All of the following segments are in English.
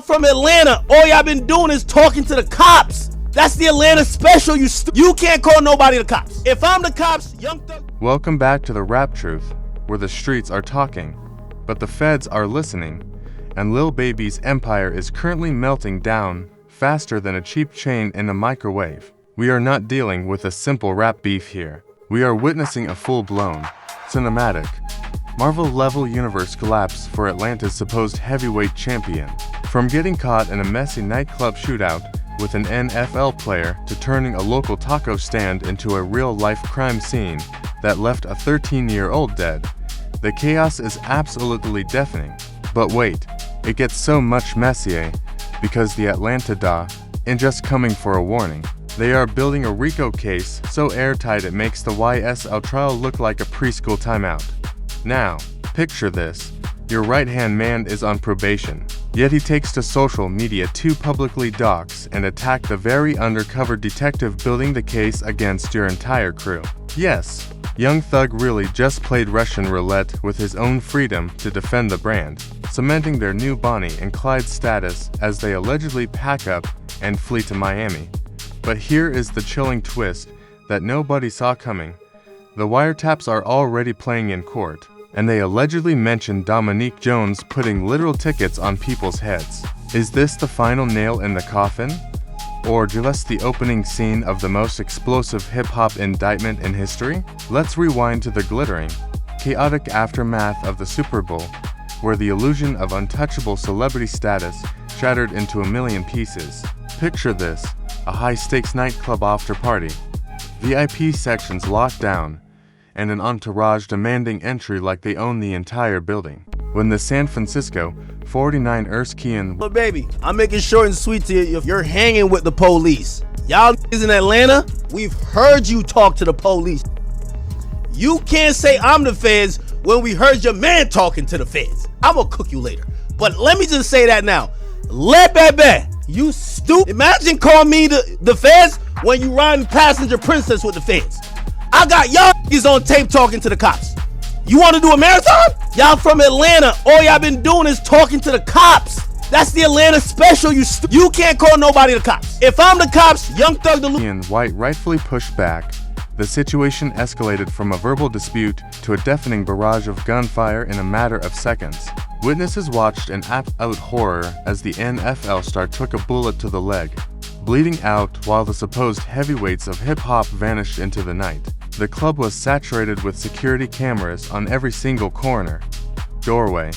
from Atlanta. All y'all been doing is talking to the cops. That's the Atlanta special, you can't call nobody the cops. If I'm the cops, Young Thug... Welcome back to the Rap Truth, where the streets are talking, but the feds are listening, and Lil Baby's empire is currently melting down faster than a cheap chain in a microwave. We are not dealing with a simple rap beef here. We are witnessing a full-blown, cinematic, Marvel-level universe collapse for Atlanta's supposed heavyweight champion. From getting caught in a messy nightclub shootout with an NFL player to turning a local taco stand into a real-life crime scene that left a 13-year-old dead, the chaos is absolutely deafening. But wait, it gets so much messier because the Atlanta DA ain't just coming for a warning. They are building a RICO case so airtight it makes the YSL trial look like a preschool timeout. Now, picture this. Your right-hand man is on probation, yet he takes to social media to publicly dox and attack the very undercover detective building the case against your entire crew. Yes, Young Thug really just played Russian roulette with his own freedom to defend the brand, cementing their new Bonnie and Clyde status as they allegedly pack up and flee to Miami. But here is the chilling twist that nobody saw coming. The wiretaps are already playing in court, and they allegedly mentioned Dominique Jones putting literal tickets on people's heads. Is this the final nail in the coffin? Or just the opening scene of the most explosive hip-hop indictment in history? Let's rewind to the glittering, chaotic aftermath of the Super Bowl, where the illusion of untouchable celebrity status shattered into a million pieces. Picture this, a high-stakes nightclub after-party, VIP sections locked down, and an entourage demanding entry like they own the entire building. When the San Francisco 49ers Kian... But baby, I'm making short and sweet to you if you're hanging with the police. Y'all is in Atlanta, we've heard you talk to the police. You can't say I'm the feds when we heard your man talking to the feds. I'm gonna cook you later. But let me just say that now. Let baby, you stupid. Imagine calling me the feds when you riding passenger princess with the feds. I got y'all on tape talking to the cops. You want to do a marathon? Y'all from Atlanta. All y'all been doing is talking to the cops. That's the Atlanta special, you can't call nobody the cops. If I'm the cops, Young Thug the... And White rightfully pushed back. The situation escalated from a verbal dispute to a deafening barrage of gunfire in a matter of seconds. Witnesses watched in absolute horror as the NFL star took a bullet to the leg, bleeding out while the supposed heavyweights of hip-hop vanished into the night. The club was saturated with security cameras on every single corner, doorway,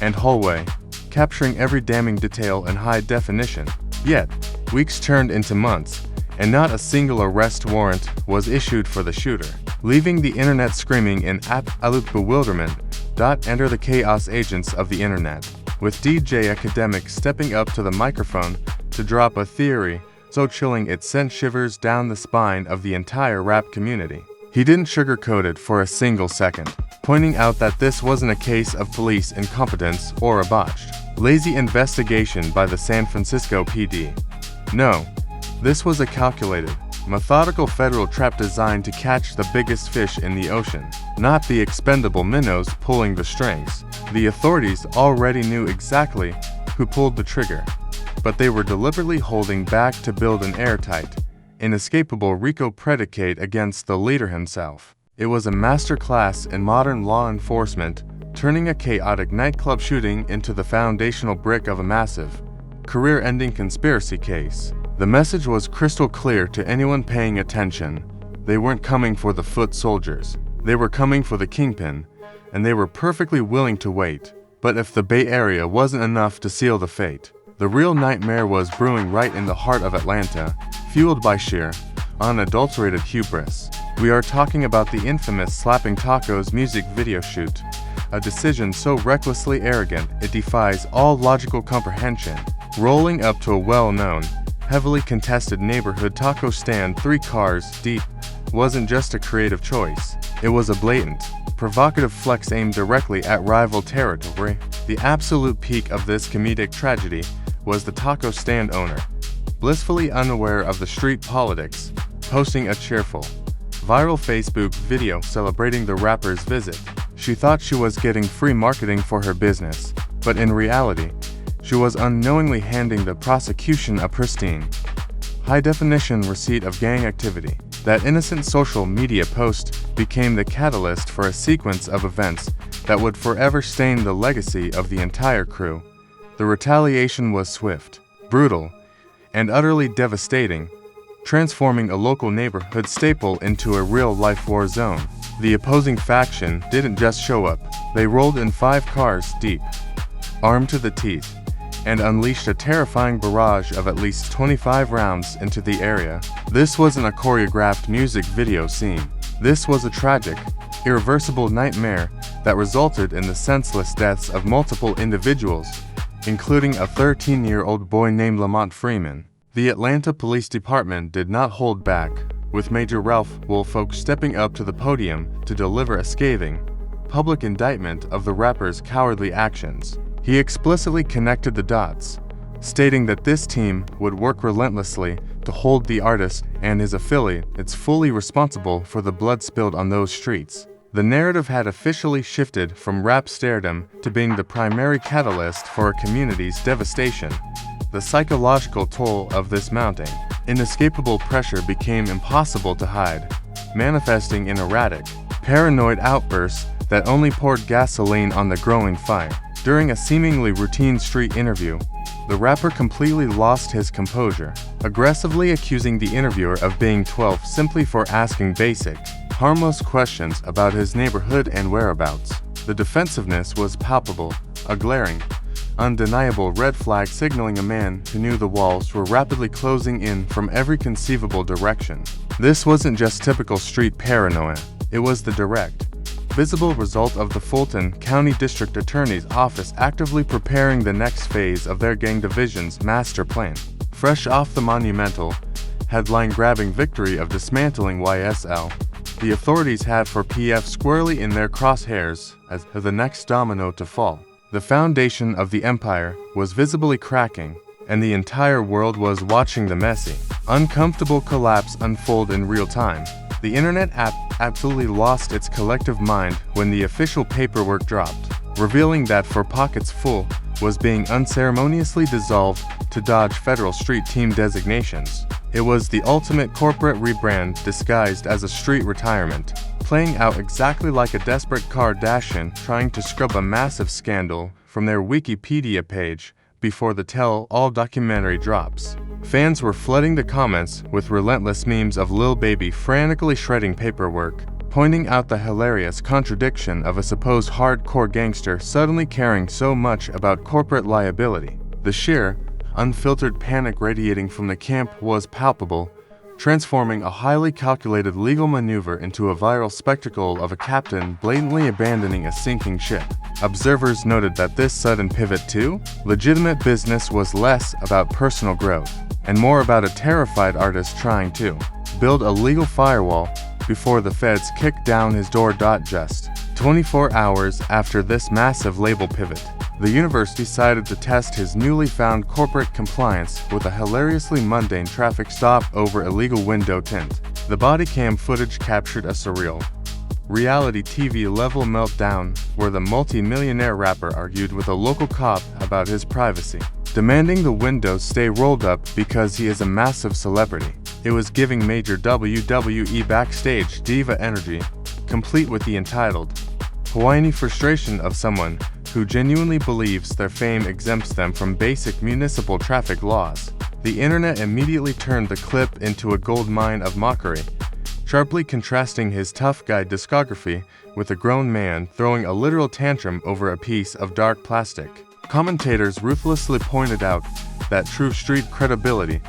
and hallway, capturing every damning detail in high definition. Yet, weeks turned into months, and not a single arrest warrant was issued for the shooter, leaving the internet screaming in absolute bewilderment. Enter the chaos agents of the internet, with DJ Academic stepping up to the microphone to drop a theory so chilling it sent shivers down the spine of the entire rap community. He didn't sugarcoat it for a single second, pointing out that this wasn't a case of police incompetence or a botched, lazy investigation by the San Francisco PD. No, this was a calculated, methodical federal trap designed to catch the biggest fish in the ocean, not the expendable minnows pulling the strings. The authorities already knew exactly who pulled the trigger, but they were deliberately holding back to build an airtight, inescapable RICO predicate against the leader himself. It was a masterclass in modern law enforcement, turning a chaotic nightclub shooting into the foundational brick of a massive, career-ending conspiracy case. The message was crystal clear to anyone paying attention. They weren't coming for the foot soldiers. They were coming for the kingpin, and they were perfectly willing to wait. But if the Bay Area wasn't enough to seal the fate, the real nightmare was brewing right in the heart of Atlanta, fueled by sheer, unadulterated hubris. We are talking about the infamous Slapping Tacos music video shoot, a decision so recklessly arrogant it defies all logical comprehension. Rolling up to a well-known, heavily contested neighborhood taco stand 3 cars deep wasn't just a creative choice. It was a blatant, provocative flex aimed directly at rival territory. The absolute peak of this comedic tragedy was the taco stand owner, blissfully unaware of the street politics, posting a cheerful, viral Facebook video celebrating the rapper's visit. She thought she was getting free marketing for her business, but in reality, she was unknowingly handing the prosecution a pristine, high-definition receipt of gang activity. That innocent social media post became the catalyst for a sequence of events that would forever stain the legacy of the entire crew. The retaliation was swift, brutal, and utterly devastating, transforming a local neighborhood staple into a real-life war zone. The opposing faction didn't just show up, they rolled in 5 cars deep, armed to the teeth, and unleashed a terrifying barrage of at least 25 rounds into the area. This wasn't a choreographed music video scene. This was a tragic, irreversible nightmare that resulted in the senseless deaths of multiple individuals, including a 13-year-old boy named Lamont Freeman. The Atlanta Police Department did not hold back, with Major Ralph Woolfolk stepping up to the podium to deliver a scathing, public indictment of the rapper's cowardly actions. He explicitly connected the dots, stating that this team would work relentlessly to hold the artist and his affiliates fully responsible for the blood spilled on those streets. The narrative had officially shifted from rap stardom to being the primary catalyst for a community's devastation. The psychological toll of this mounting, inescapable pressure became impossible to hide, manifesting in erratic, paranoid outbursts that only poured gasoline on the growing fire. During a seemingly routine street interview, the rapper completely lost his composure, aggressively accusing the interviewer of being 12 simply for asking basic, harmless questions about his neighborhood and whereabouts. The defensiveness was palpable, a glaring, undeniable red flag signaling a man who knew the walls were rapidly closing in from every conceivable direction. This wasn't just typical street paranoia, it was the direct, visible result of the Fulton County District Attorney's Office actively preparing the next phase of their gang division's master plan. Fresh off the monumental, headline-grabbing victory of dismantling YSL, the authorities had for PF squarely in their crosshairs as the next domino to fall. The foundation of the empire was visibly cracking, and the entire world was watching the messy, uncomfortable collapse unfold in real time. The internet absolutely lost its collective mind when the official paperwork dropped, revealing that For Pockets Full was being unceremoniously dissolved to dodge federal street team designations. It was the ultimate corporate rebrand disguised as a street retirement, playing out exactly like a desperate Kardashian trying to scrub a massive scandal from their Wikipedia page before the tell-all documentary drops. Fans were flooding the comments with relentless memes of Lil Baby frantically shredding paperwork, pointing out the hilarious contradiction of a supposed hardcore gangster suddenly caring so much about corporate liability. The sheer, unfiltered panic radiating from the camp was palpable, transforming a highly calculated legal maneuver into a viral spectacle of a captain blatantly abandoning a sinking ship. Observers noted that this sudden pivot to legitimate business was less about personal growth and more about a terrified artist trying to build a legal firewall before the feds kicked down his door. Just 24 hours after this massive label pivot, the universe decided to test his newly found corporate compliance with a hilariously mundane traffic stop over illegal window tint. The body cam footage captured a surreal, reality TV-level meltdown where the multi-millionaire rapper argued with a local cop about his privacy, demanding the windows stay rolled up because he is a massive celebrity. It was giving major WWE backstage diva energy, complete with the entitled, whiny frustration of someone who genuinely believes their fame exempts them from basic municipal traffic laws. The internet immediately turned the clip into a goldmine of mockery, sharply contrasting his tough guy discography with a grown man throwing a literal tantrum over a piece of dark plastic. Commentators ruthlessly pointed out that true street credibility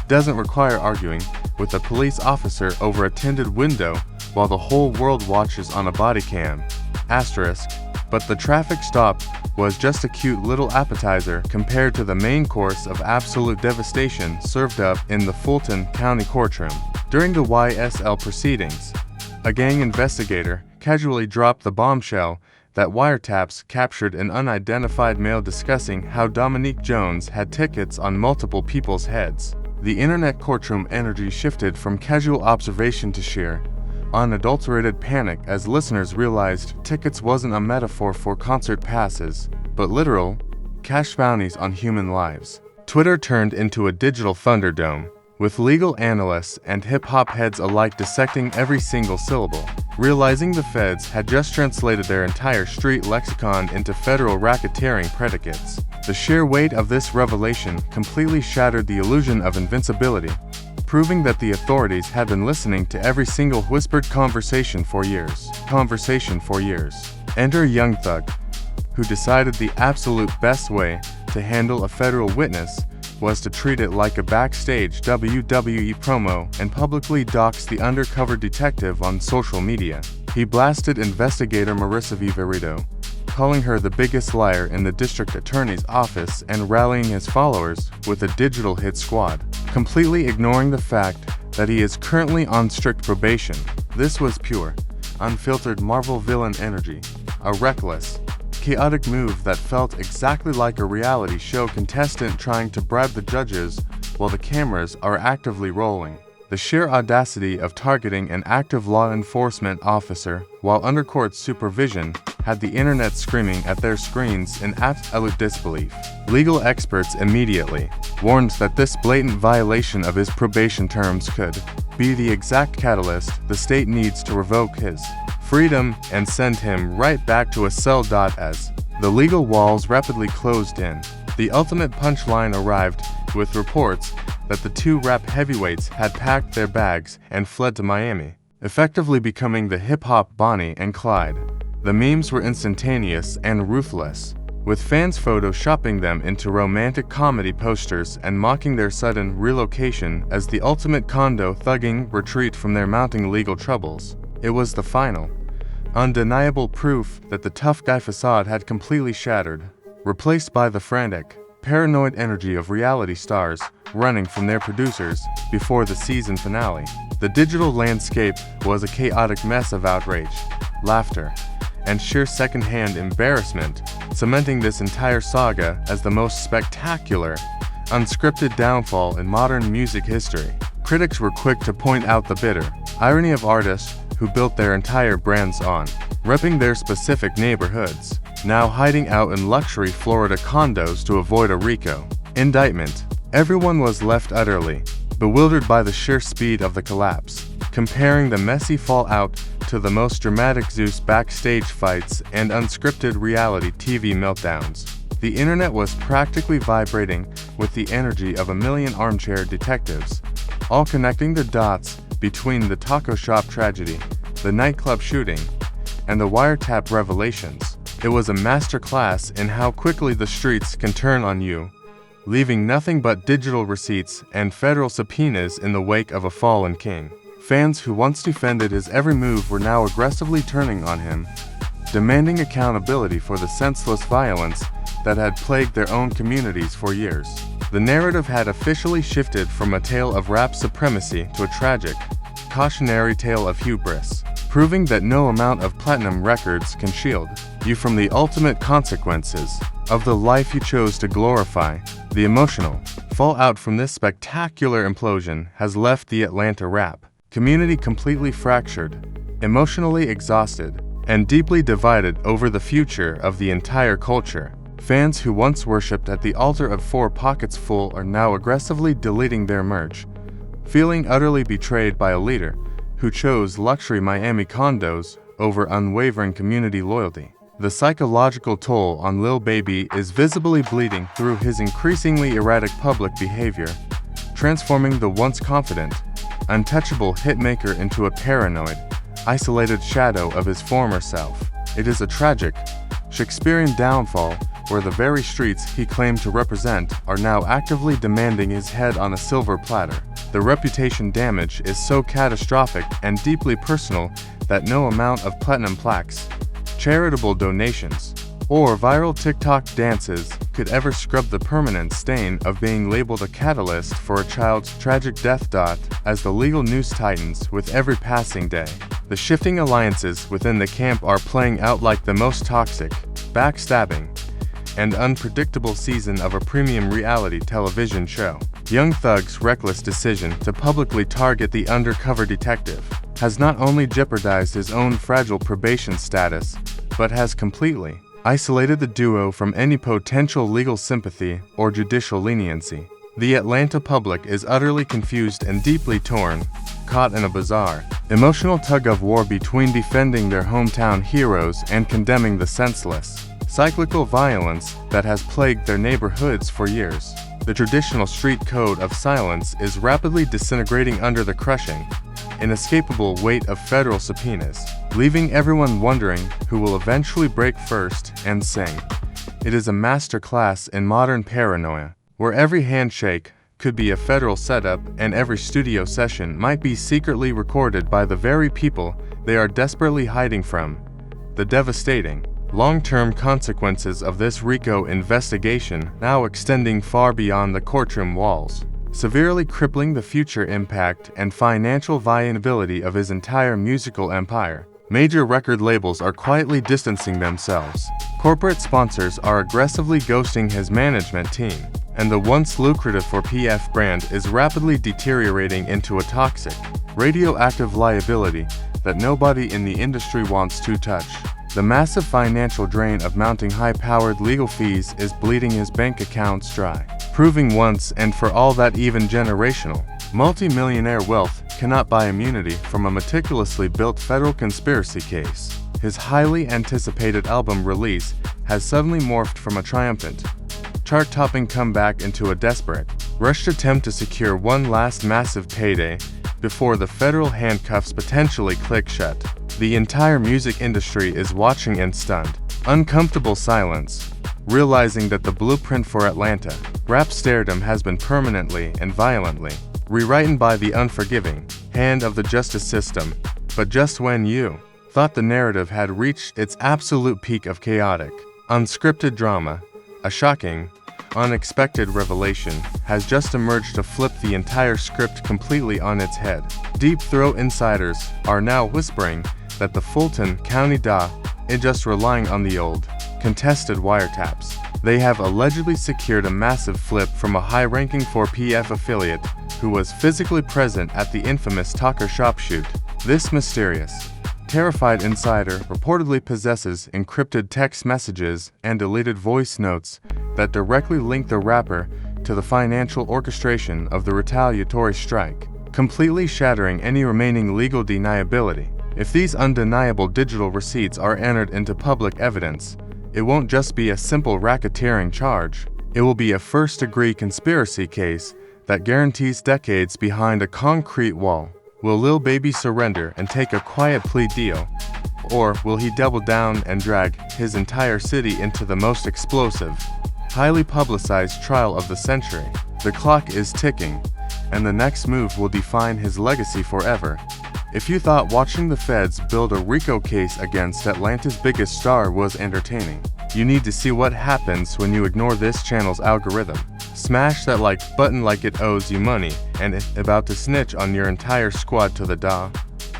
doesn't require arguing with a police officer over a tinted window while the whole world watches on a body cam. But the traffic stop was just a cute little appetizer compared to the main course of absolute devastation served up in the Fulton County courtroom. During the YSL proceedings, a gang investigator casually dropped the bombshell that wiretaps captured an unidentified male discussing how Dominique Jones had tickets on multiple people's heads. The internet courtroom energy shifted from casual observation to sheer, unadulterated panic as listeners realized tickets wasn't a metaphor for concert passes, but literal, cash bounties on human lives. Twitter turned into a digital thunderdome, with legal analysts and hip-hop heads alike dissecting every single syllable. Realizing the feds had just translated their entire street lexicon into federal racketeering predicates, the sheer weight of this revelation completely shattered the illusion of invincibility, proving that the authorities had been listening to every single whispered conversation for years. Enter Young Thug, who decided the absolute best way to handle a federal witness was to treat it like a backstage WWE promo and publicly dox the undercover detective on social media. He blasted investigator Marissa Viverito, calling her the biggest liar in the district attorney's office and rallying his followers with a digital hit squad, completely ignoring the fact that he is currently on strict probation. This was pure, unfiltered Marvel villain energy, a reckless, chaotic move that felt exactly like a reality show contestant trying to bribe the judges while the cameras are actively rolling. The sheer audacity of targeting an active law enforcement officer while under court supervision had the internet screaming at their screens in absolute disbelief. Legal experts immediately warned that this blatant violation of his probation terms could be the exact catalyst the state needs to revoke his freedom and send him right back to a cell. As the legal walls rapidly closed in, the ultimate punchline arrived with reports that the two rap heavyweights had packed their bags and fled to Miami, effectively becoming the hip-hop Bonnie and Clyde. The memes were instantaneous and ruthless, with fans photoshopping them into romantic comedy posters and mocking their sudden relocation as the ultimate condo thugging retreat from their mounting legal troubles. It was the final, undeniable proof that the tough guy facade had completely shattered, replaced by the frantic, paranoid energy of reality stars running from their producers before the season finale. The digital landscape was a chaotic mess of outrage, laughter, and sheer secondhand embarrassment, cementing this entire saga as the most spectacular, unscripted downfall in modern music history. Critics were quick to point out the bitter irony of artists who built their entire brands on repping their specific neighborhoods, now hiding out in luxury Florida condos to avoid a RICO indictment. Everyone was left utterly bewildered by the sheer speed of the collapse, comparing the messy fallout to the most dramatic Zeus backstage fights and unscripted reality TV meltdowns. The internet was practically vibrating with the energy of a million armchair detectives, all connecting the dots between the taco shop tragedy, the nightclub shooting, and the wiretap revelations. It was a masterclass in how quickly the streets can turn on you, leaving nothing but digital receipts and federal subpoenas in the wake of a fallen king. Fans who once defended his every move were now aggressively turning on him, demanding accountability for the senseless violence that had plagued their own communities for years. The narrative had officially shifted from a tale of rap supremacy to a tragic, cautionary tale of hubris, proving that no amount of platinum records can shield you from the ultimate consequences of the life you chose to glorify. The emotional fallout from this spectacular implosion has left the Atlanta rap community completely fractured, emotionally exhausted, and deeply divided over the future of the entire culture. Fans who once worshipped at the altar of Four Pockets Full are now aggressively deleting their merch, feeling utterly betrayed by a leader who chose luxury Miami condos over unwavering community loyalty. The psychological toll on Lil Baby is visibly bleeding through his increasingly erratic public behavior, transforming the once confident, untouchable hitmaker into a paranoid, isolated shadow of his former self. It is a tragic, Shakespearean downfall where the very streets he claimed to represent are now actively demanding his head on a silver platter. The reputation damage is so catastrophic and deeply personal that no amount of platinum plaques, charitable donations, or viral TikTok dances could ever scrub the permanent stain of being labeled a catalyst for a child's tragic death. As the legal news tightens with every passing day, the shifting alliances within the camp are playing out like the most toxic, backstabbing, and unpredictable season of a premium reality television show. Young Thug's reckless decision to publicly target the undercover detective has not only jeopardized his own fragile probation status, but has completely isolated the duo from any potential legal sympathy or judicial leniency. The Atlanta public is utterly confused and deeply torn, caught in a bizarre, emotional tug-of-war between defending their hometown heroes and condemning the senseless, cyclical violence that has plagued their neighborhoods for years. The traditional street code of silence is rapidly disintegrating under the crushing, inescapable weight of federal subpoenas, leaving everyone wondering who will eventually break first and sing. It is a masterclass in modern paranoia, where every handshake could be a federal setup and every studio session might be secretly recorded by the very people they are desperately hiding from. The devastating, long-term consequences of this RICO investigation now extending far beyond the courtroom walls, severely crippling the future impact and financial viability of his entire musical empire. Major record labels are quietly distancing themselves. Corporate sponsors are aggressively ghosting his management team, and the once lucrative 4PF brand is rapidly deteriorating into a toxic, radioactive liability that nobody in the industry wants to touch. The massive financial drain of mounting high-powered legal fees is bleeding his bank accounts dry, proving once and for all that even generational, multi-millionaire wealth cannot buy immunity from a meticulously built federal conspiracy case. His highly anticipated album release has suddenly morphed from a triumphant, chart-topping comeback into a desperate, rushed attempt to secure one last massive payday before the federal handcuffs potentially click shut. The entire music industry is watching in stunned, uncomfortable silence, realizing that the blueprint for Atlanta rap stardom has been permanently and violently rewritten by the unforgiving hand of the justice system. But just when you thought the narrative had reached its absolute peak of chaotic, unscripted drama, a shocking, unexpected revelation has just emerged to flip the entire script completely on its head. Deep Throat insiders are now whispering that the Fulton County DA is just relying on the old, contested wiretaps. They have allegedly secured a massive flip from a high-ranking 4PF affiliate who was physically present at the infamous Talker Shop shoot. This mysterious, terrified insider reportedly possesses encrypted text messages and deleted voice notes that directly link the rapper to the financial orchestration of the retaliatory strike, completely shattering any remaining legal deniability. If these undeniable digital receipts are entered into public evidence, it won't just be a simple racketeering charge. It will be a first-degree conspiracy case that guarantees decades behind a concrete wall. Will Lil Baby surrender and take a quiet plea deal? Or will he double down and drag his entire city into the most explosive, highly publicized trial of the century? The clock is ticking, and the next move will define his legacy forever. If you thought watching the feds build a RICO case against Atlanta's biggest star was entertaining, you need to see what happens when you ignore this channel's algorithm. Smash that like button like it owes you money and it's about to snitch on your entire squad to the DA.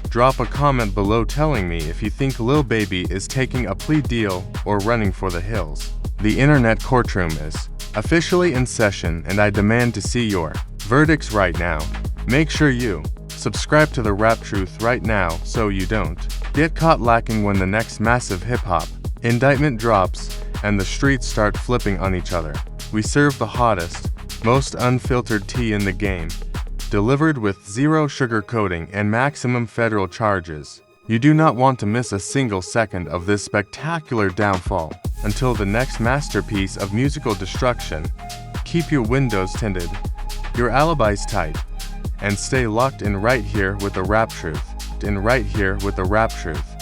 Drop a comment below telling me if you think Lil Baby is taking a plea deal or running for the hills. The internet courtroom is officially in session, and I demand to see your verdicts right now. Make sure you subscribe to the Rap Truth right now so you don't get caught lacking when the next massive hip-hop indictment drops and the streets start flipping on each other. We serve the hottest, most unfiltered tea in the game, delivered with zero sugarcoating and maximum federal charges. You do not want to miss a single second of this spectacular downfall. Until the next masterpiece of musical destruction, keep your windows tinted, your alibis tight, and stay locked in right here with the Rap Truth.